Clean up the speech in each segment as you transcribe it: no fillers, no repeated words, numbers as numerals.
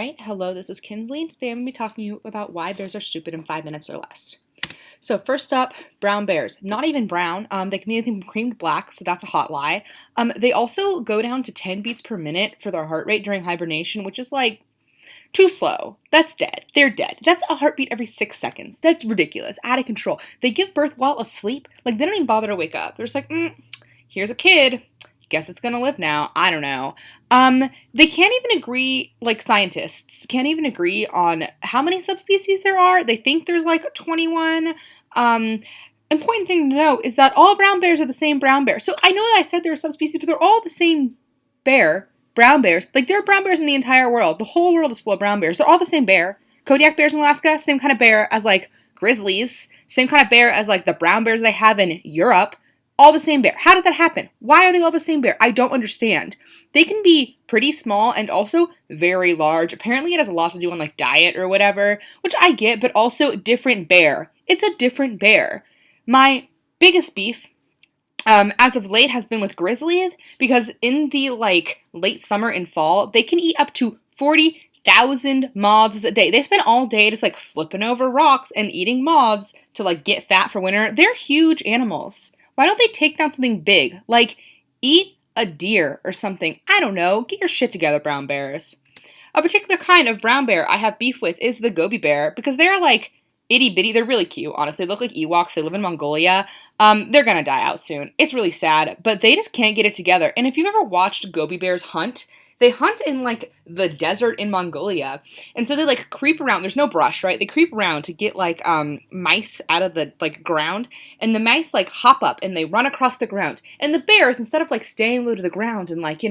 Right, hello, this is Kinsley, and today I'm going to be talking to you about why bears are stupid in 5 minutes or less. So first up, brown bears. Not even brown. They can be anything from cream to black, so that's a hot lie. They also go down to 10 beats per minute for their heart rate during hibernation, which is like too slow. That's dead. They're dead. That's a heartbeat every 6 seconds. That's ridiculous. Out of control. They give birth while asleep. Like, they don't even bother to wake up. They're just like, here's a kid. Guess it's gonna live now. I don't know. They can't even agree, like scientists can't even agree on how many subspecies there are. They think there's like 21. Important thing to know is that all brown bears are the same brown bear. So I know that I said there are subspecies, but they're all the same bear. Brown bears. Like, there are brown bears in the entire world. The whole world is full of brown bears. They're all the same bear. Kodiak bears in Alaska, same kind of bear as like grizzlies. Same kind of bear as like the brown bears they have in Europe. All the same bear. How did that happen? Why are they all the same bear? I don't understand. They can be pretty small and also very large. Apparently it has a lot to do on like diet or whatever, which I get, but also different bear. It's a different bear. My biggest beef as of late has been with grizzlies because in the like late summer and fall, they can eat up to 40,000 moths a day. They spend all day just like flipping over rocks and eating moths to like get fat for winter. They're huge animals. Why don't they take down something big? Like, eat a deer or something. I don't know. Get your shit together, brown bears. A particular kind of brown bear I have beef with is the Gobi bear because they're like itty bitty. They're really cute, honestly. They look like Ewoks. They live in Mongolia. They're gonna die out soon. It's really sad, but they just can't get it together. And if you've ever watched Gobi bears hunt, they hunt in like the desert in Mongolia. And so they like creep around. There's no brush, right? They creep around to get like mice out of the like ground. And the mice like hop up and they run across the ground. And the bears, instead of like staying low to the ground and like,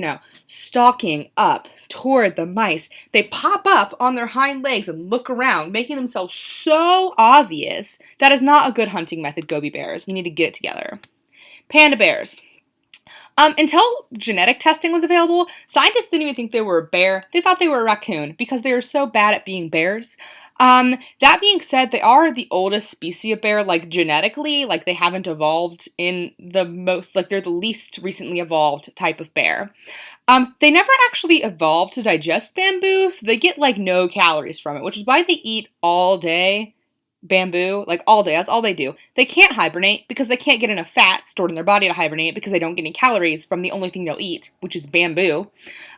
stalking up toward the mice, they pop up on their hind legs and look around, making themselves so obvious. That is not a good hunting method, Gobi bears. You need to get it together. Panda bears. Until genetic testing was available, scientists didn't even think they were a bear. They thought they were a raccoon because they were so bad at being bears. That being said, they are the oldest species of bear, like genetically, like they haven't evolved in the most, like they're the least recently evolved type of bear. They never actually evolved to digest bamboo, so they get like no calories from it, which is why they eat all day. Bamboo, like all day. That's all they do. They can't hibernate because they can't get enough fat stored in their body to hibernate because they don't get any calories from the only thing they'll eat, which is bamboo.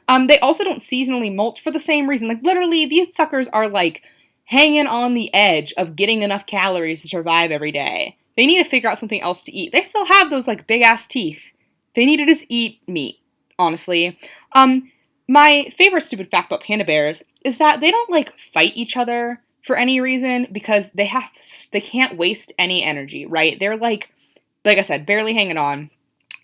They also don't seasonally molt for the same reason. Like, literally, these suckers are like hanging on the edge of getting enough calories to survive every day. They need to figure out something else to eat. They still have those like big ass teeth. They need to just eat meat, honestly. My favorite stupid fact about panda bears is that they don't like fight each other for any reason because they can't waste any energy, right? They're like I said, barely hanging on,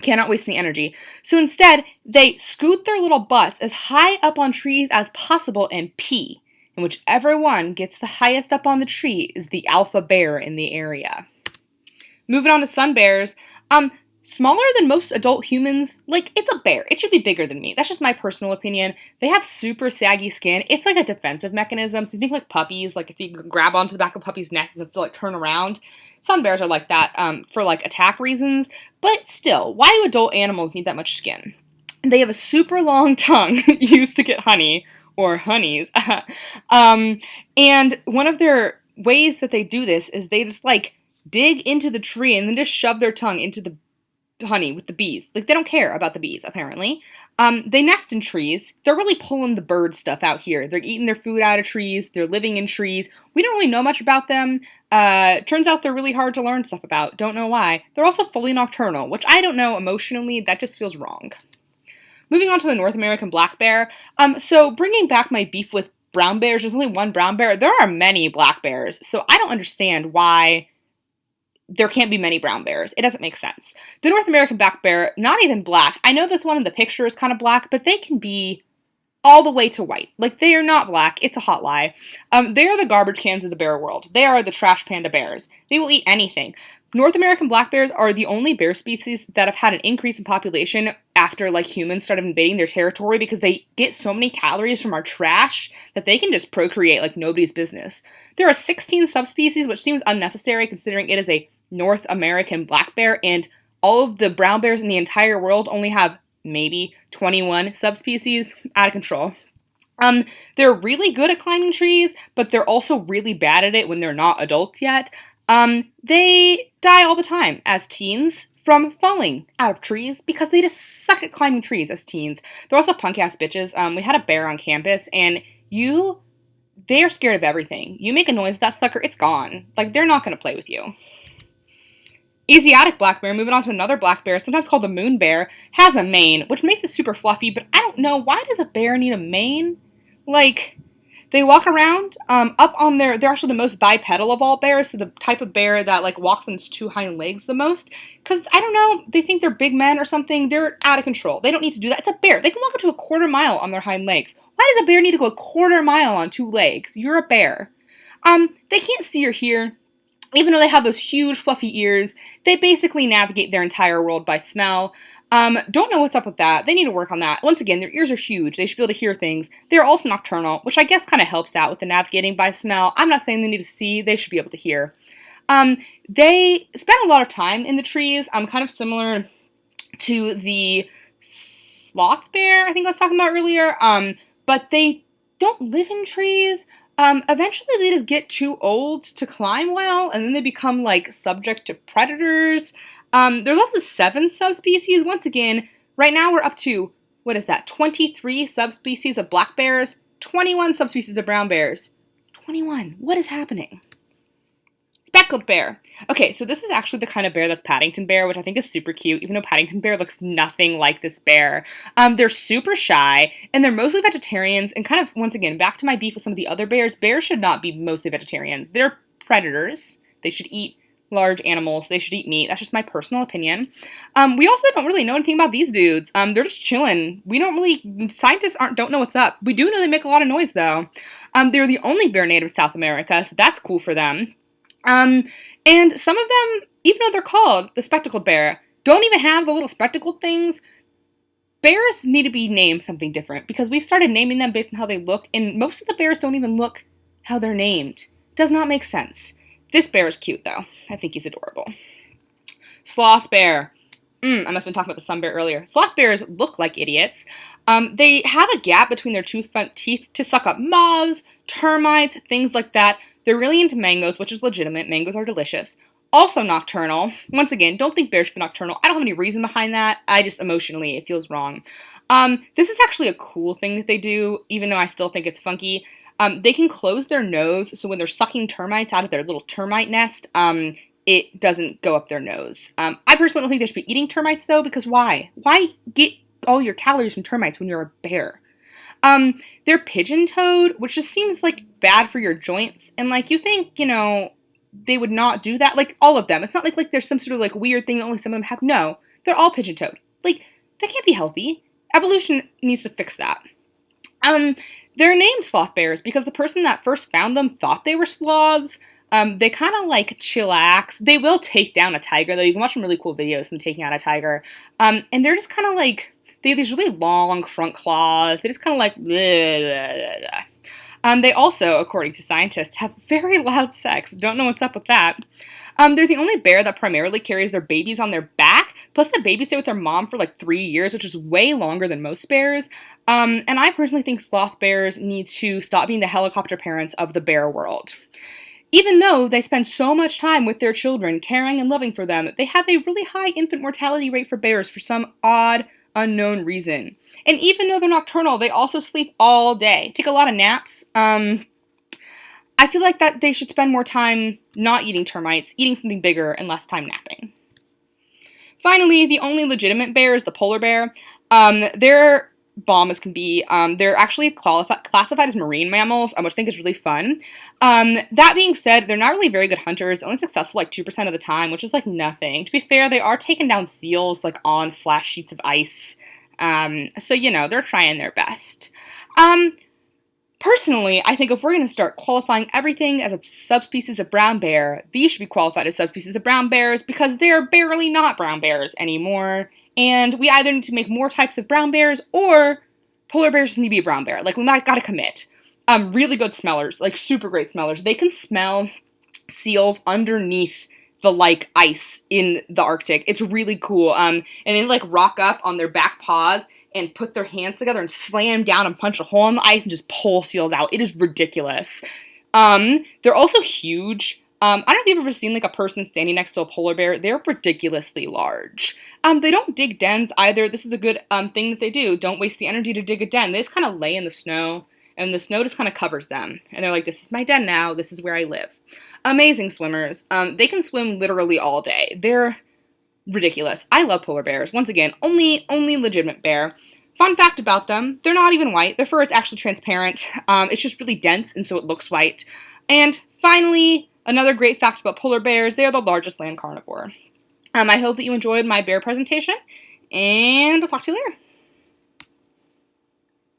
cannot waste any energy. So instead, they scoot their little butts as high up on trees as possible and pee. And whichever one gets the highest up on the tree is the alpha bear in the area. Moving on to sun bears. Smaller than most adult humans, like, it's a bear. It should be bigger than me. That's just my personal opinion. They have super saggy skin. It's like a defensive mechanism. So you think like puppies, like if you grab onto the back of a puppy's neck, you have to like turn around. Sun bears are like that for like attack reasons. But still, why do adult animals need that much skin? They have a super long tongue used to get honey or honeys. And one of their ways that they do this is they just like dig into the tree and then just shove their tongue into the honey with the bees. Like, they don't care about the bees, apparently. They nest in trees. They're really pulling the bird stuff out here. They're eating their food out of trees. They're living in trees. We don't really know much about them. Turns out they're really hard to learn stuff about. Don't know why. They're also fully nocturnal, which I don't know emotionally. That just feels wrong. Moving on to the North American black bear. So bringing back my beef with brown bears, there's only one brown bear. There are many black bears, so I don't understand why there can't be many brown bears. It doesn't make sense. The North American black bear, not even black. I know this one in the picture is kind of black, but they can be all the way to white. Like, they are not black. It's a hot lie. They are the garbage cans of the bear world. They are the trash panda bears. They will eat anything. North American black bears are the only bear species that have had an increase in population after like humans started invading their territory because they get so many calories from our trash that they can just procreate like nobody's business. There are 16 subspecies, which seems unnecessary considering it is a North American black bear, and all of the brown bears in the entire world only have maybe 21 subspecies. Out of control. Um, they're really good at climbing trees, but they're also really bad at it when they're not adults yet. They die all the time as teens from falling out of trees because they just suck at climbing trees as teens. They're also punk ass bitches. We had a bear on campus, and they are scared of everything. You make a noise, that sucker, it's gone. Like, they're not gonna play with you. Asiatic black bear, moving on to another black bear, sometimes called the moon bear, has a mane, which makes it super fluffy, but I don't know, why does a bear need a mane? Like, they walk around up on they're actually the most bipedal of all bears, so the type of bear that like walks on its two hind legs the most. Because, I don't know, they think they're big men or something. They're out of control. They don't need to do that. It's a bear. They can walk up to a quarter mile on their hind legs. Why does a bear need to go a quarter mile on two legs? You're a bear. They can't see or hear. Even though they have those huge fluffy ears, they basically navigate their entire world by smell. Don't know what's up with that. They need to work on that. Once again, their ears are huge. They should be able to hear things. They're also nocturnal, which I guess kind of helps out with the navigating by smell. I'm not saying they need to see. They should be able to hear. They spend a lot of time in the trees. Kind of similar to the sloth bear I think I was talking about earlier. But they don't live in trees. Eventually they just get too old to climb well, and then they become, like, subject to predators. There's also 7 subspecies. Once again, right now we're up to, 23 subspecies of black bears, 21 subspecies of brown bears. 21. What is happening? Speckled bear. Okay, so this is actually the kind of bear that's Paddington Bear, which I think is super cute, even though Paddington Bear looks nothing like this bear. They're super shy, and they're mostly vegetarians, and kind of, once again, back to my beef with some of the other bears, bears should not be mostly vegetarians. They're predators. They should eat large animals. They should eat meat. That's just my personal opinion. We also don't really know anything about these dudes. They're just chilling. Scientists don't know what's up. We do know they make a lot of noise, though. They're the only bear native to South America, so that's cool for them. And some of them, even though they're called the spectacled bear, don't even have the little spectacled things. Bears need to be named something different because we've started naming them based on how they look, and most of the bears don't even look how they're named. Does not make sense. This bear is cute, though. I think he's adorable. Sloth bear. I must have been talking about the sun bear earlier. Sloth bears look like idiots. They have a gap between their two front teeth to suck up moths, termites, things like that. They're really into mangoes, which is legitimate. Mangoes are delicious. Also nocturnal. Once again, don't think bears should be nocturnal. I don't have any reason behind that. I just emotionally, it feels wrong. This is actually a cool thing that they do, even though I still think it's funky. They can close their nose, so when they're sucking termites out of their little termite nest, it doesn't go up their nose. I personally don't think they should be eating termites, though, because why? Why get all your calories from termites when you're a bear? They're pigeon-toed, which just seems, like, bad for your joints, and, like, you think, they would not do that? Like, all of them. It's not like there's some sort of, like, weird thing that only some of them have. No, they're all pigeon-toed. Like, that can't be healthy. Evolution needs to fix that. They're named sloth bears because the person that first found them thought they were sloths. They kind of, like, chillax. They will take down a tiger, though. You can watch some really cool videos of them taking out a tiger. And they're just kind of, like, they have these really long front claws. They just kind of, like, blah, blah, blah. They also, according to scientists, have very loud sex. Don't know what's up with that. They're the only bear that primarily carries their babies on their back. Plus, the babies stay with their mom for like 3 years, which is way longer than most bears. And I personally think sloth bears need to stop being the helicopter parents of the bear world. Even though they spend so much time with their children, caring and loving for them, they have a really high infant mortality rate for bears for some odd, unknown reason. And even though they're nocturnal, they also sleep all day, take a lot of naps. I feel like that they should spend more time not eating termites, eating something bigger, and less time napping. Finally, the only legitimate bear is the polar bear. They're bomb as can be. They're actually classified as marine mammals, which I think is really fun. That being said, they're not really very good hunters, only successful like 2% of the time, which is like nothing. To be fair, they are taking down seals like on flat sheets of ice. So, they're trying their best. Personally, I think if we're going to start qualifying everything as a subspecies of brown bear, these should be qualified as subspecies of brown bears because they're barely not brown bears anymore. And we either need to make more types of brown bears or polar bears just need to be a brown bear. Like, we might gotta commit. Really good smellers, like super great smellers. They can smell seals underneath the like ice in the Arctic. It's really cool. And they like rock up on their back paws and put their hands together and slam down and punch a hole in the ice and just pull seals out. It is ridiculous. They're also huge. I don't know if you've ever seen like a person standing next to a polar bear. They're ridiculously large. They don't dig dens either. This is a good thing that they do. Don't waste the energy to dig a den. They just kind of lay in the snow, and the snow just kind of covers them. And they're like, this is my den now. This is where I live. Amazing swimmers. They can swim literally all day. They're ridiculous. I love polar bears. Once again, only legitimate bear. Fun fact about them, they're not even white. Their fur is actually transparent. It's just really dense, and so it looks white. And finally, another great fact about polar bears, they are the largest land carnivore. I hope that you enjoyed my bear presentation, and I'll talk to you later.